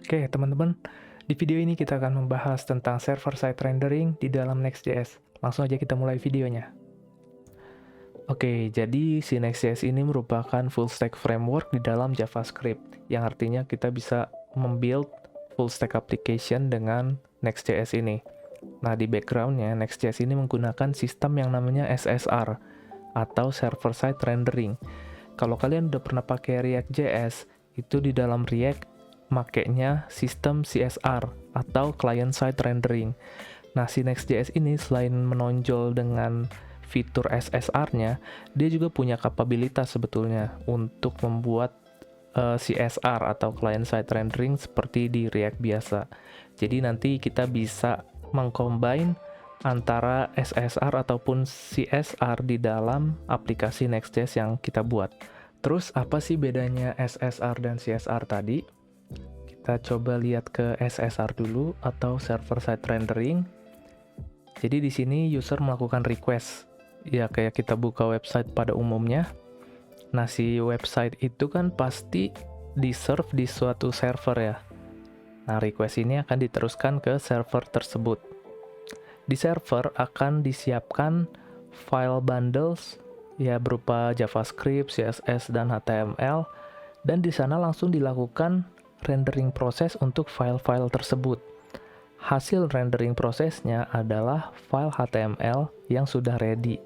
Oke, teman-teman, di video ini kita akan membahas tentang server-side rendering di dalam Next.js. Langsung aja kita mulai videonya. Oke, jadi si Next.js ini merupakan full stack framework di dalam JavaScript, yang artinya kita bisa membuild full stack application dengan Next.js ini. Nah, di backgroundnya, Next.js ini menggunakan sistem yang namanya SSR, atau server-side rendering. Kalau kalian udah pernah pakai React.js, itu di dalam React makainya sistem CSR atau client side rendering. Nah, si Next.js ini selain menonjol dengan fitur SSR-nya, dia juga punya kapabilitas sebetulnya untuk membuat CSR atau client side rendering seperti di React biasa. Jadi nanti kita bisa mengcombine antara SSR ataupun CSR di dalam aplikasi Next.js yang kita buat. Terus apa sih bedanya SSR dan CSR tadi? Kita coba lihat ke SSR dulu atau server side rendering. Jadi di sini user melakukan request. Ya kayak kita buka website pada umumnya. Nah, si website itu kan pasti di-serve di suatu server ya. Nah, request ini akan diteruskan ke server tersebut. Di server akan disiapkan file bundles ya berupa JavaScript, CSS, dan HTML, dan di sana langsung dilakukan rendering proses untuk file-file tersebut. Hasil rendering prosesnya adalah file HTML yang sudah ready.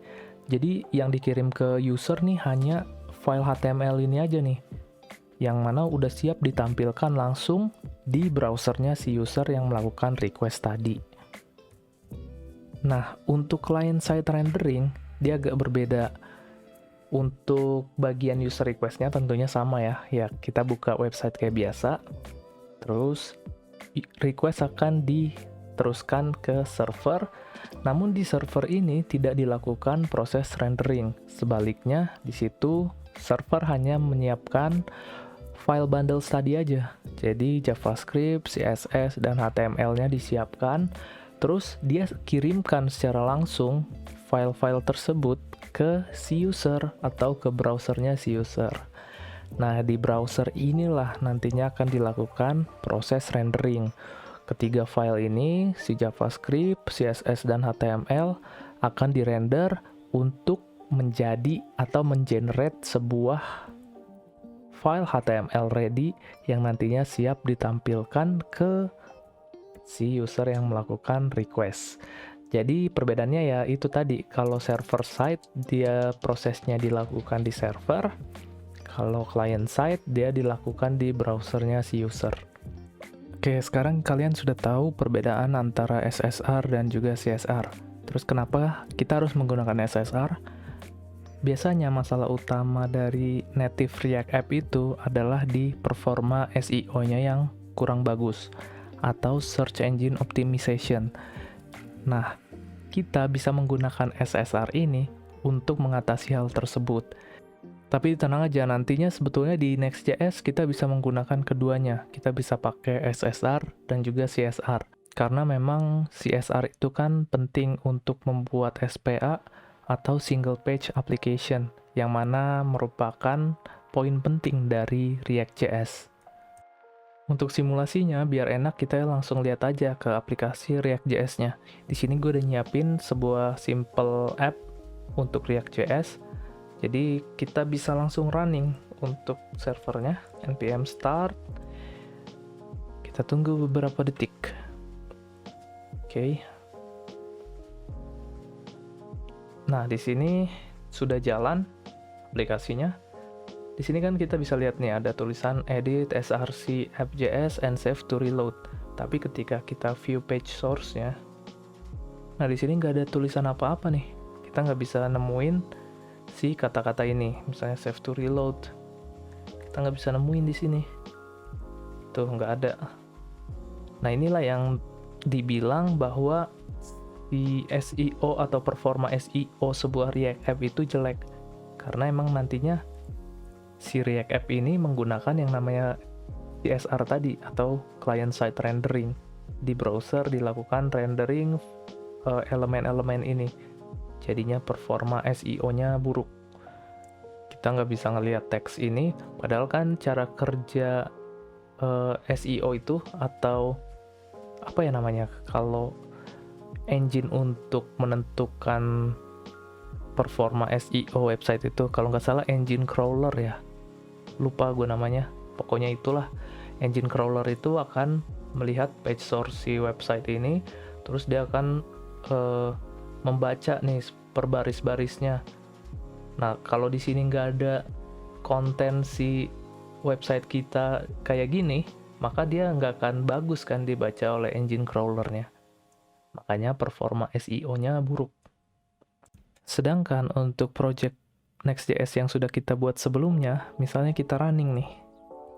Jadi yang dikirim ke user nih hanya file HTML ini aja nih, yang mana udah siap ditampilkan langsung di browsernya si user yang melakukan request tadi. Nah, untuk client side rendering, dia agak berbeda. Untuk bagian user request-nya tentunya sama ya. Ya, kita buka website kayak biasa. Terus, request akan diteruskan ke server. Namun di server ini tidak dilakukan proses rendering. Sebaliknya, di situ server hanya menyiapkan file bundle tadi aja. Jadi JavaScript, CSS, dan HTML-nya disiapkan. Terus dia kirimkan secara langsung file-file tersebut ke si user atau ke browsernya si user. Nah, di browser inilah nantinya akan dilakukan proses rendering. Ketiga file ini, si JavaScript, CSS, dan HTML akan dirender untuk menjadi atau mengenerate sebuah file HTML ready yang nantinya siap ditampilkan ke si user yang melakukan request. Jadi perbedaannya ya itu tadi, kalau server side dia prosesnya dilakukan di server, kalau client side dia dilakukan di browsernya si user. Oke, sekarang kalian sudah tahu perbedaan antara SSR dan juga CSR. Terus kenapa kita harus menggunakan SSR? Biasanya masalah utama dari native React App itu adalah di performa SEO-nya yang kurang bagus, atau Search Engine Optimization. Nah, kita bisa menggunakan SSR ini untuk mengatasi hal tersebut. Tapi tenang aja, nantinya sebetulnya di Next.js kita bisa menggunakan keduanya. Kita bisa pakai SSR dan juga CSR. Karena memang CSR itu kan penting untuk membuat SPA atau Single Page Application, yang mana merupakan poin penting dari React.js. Untuk simulasinya, biar enak kita langsung lihat aja ke aplikasi React.js-nya. Di sini gue udah nyiapin sebuah simple app untuk React.js. Jadi kita bisa langsung running untuk servernya. npm start. Kita tunggu beberapa detik. Oke. Nah, di sini sudah jalan aplikasinya. Di sini kan kita bisa lihat nih ada tulisan edit src app.js and save to reload. Tapi ketika kita view page source-nya, nah di sini nggak ada tulisan apa-apa nih. Kita nggak bisa nemuin si kata-kata ini, misalnya save to reload. Kita nggak bisa nemuin di sini. Tuh nggak ada. Nah inilah yang dibilang bahwa di SEO atau performa SEO sebuah React App itu jelek. Karena emang nantinya si React App ini menggunakan yang namanya CSR tadi atau client side rendering. Di browser dilakukan rendering elemen-elemen ini. Jadinya performa SEO-nya buruk. Kita nggak bisa ngelihat teks ini, padahal kan cara kerja SEO itu, atau apa ya namanya, kalau engine untuk menentukan performa SEO website itu, kalau nggak salah engine crawler ya, lupa gue namanya, pokoknya itulah. Engine crawler itu akan melihat page source si website ini, terus dia akan membaca nih per baris-barisnya. Nah, kalau di sini nggak ada konten si website kita kayak gini, maka dia nggak akan bagus kan dibaca oleh engine crawlernya. Makanya performa SEO-nya buruk. Sedangkan untuk project Next.js yang sudah kita buat sebelumnya, misalnya kita running nih,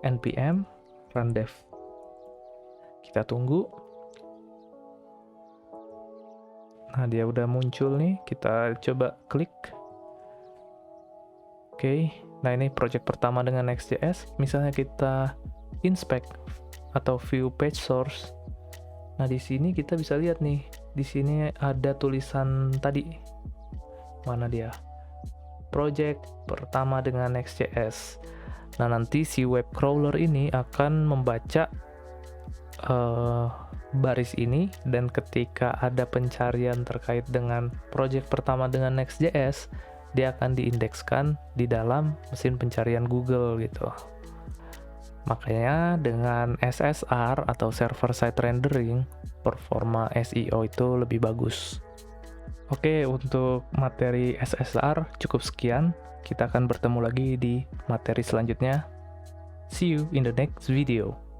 npm run dev. Kita tunggu. Nah, dia udah muncul nih, kita coba klik. Oke, nah ini project pertama dengan Next.js. Misalnya kita inspect atau view page source. Nah, di sini kita bisa lihat nih, di sini ada tulisan tadi. Mana dia? Project pertama dengan Next.js. Nah, nanti si web crawler ini akan membaca baris ini, dan ketika ada pencarian terkait dengan project pertama dengan Next.js, dia akan diindekskan di dalam mesin pencarian Google gitu. Makanya dengan SSR atau server side rendering, performa SEO itu lebih bagus. Oke, untuk materi SSR cukup sekian. Kita akan bertemu lagi di materi selanjutnya. See you in the next video.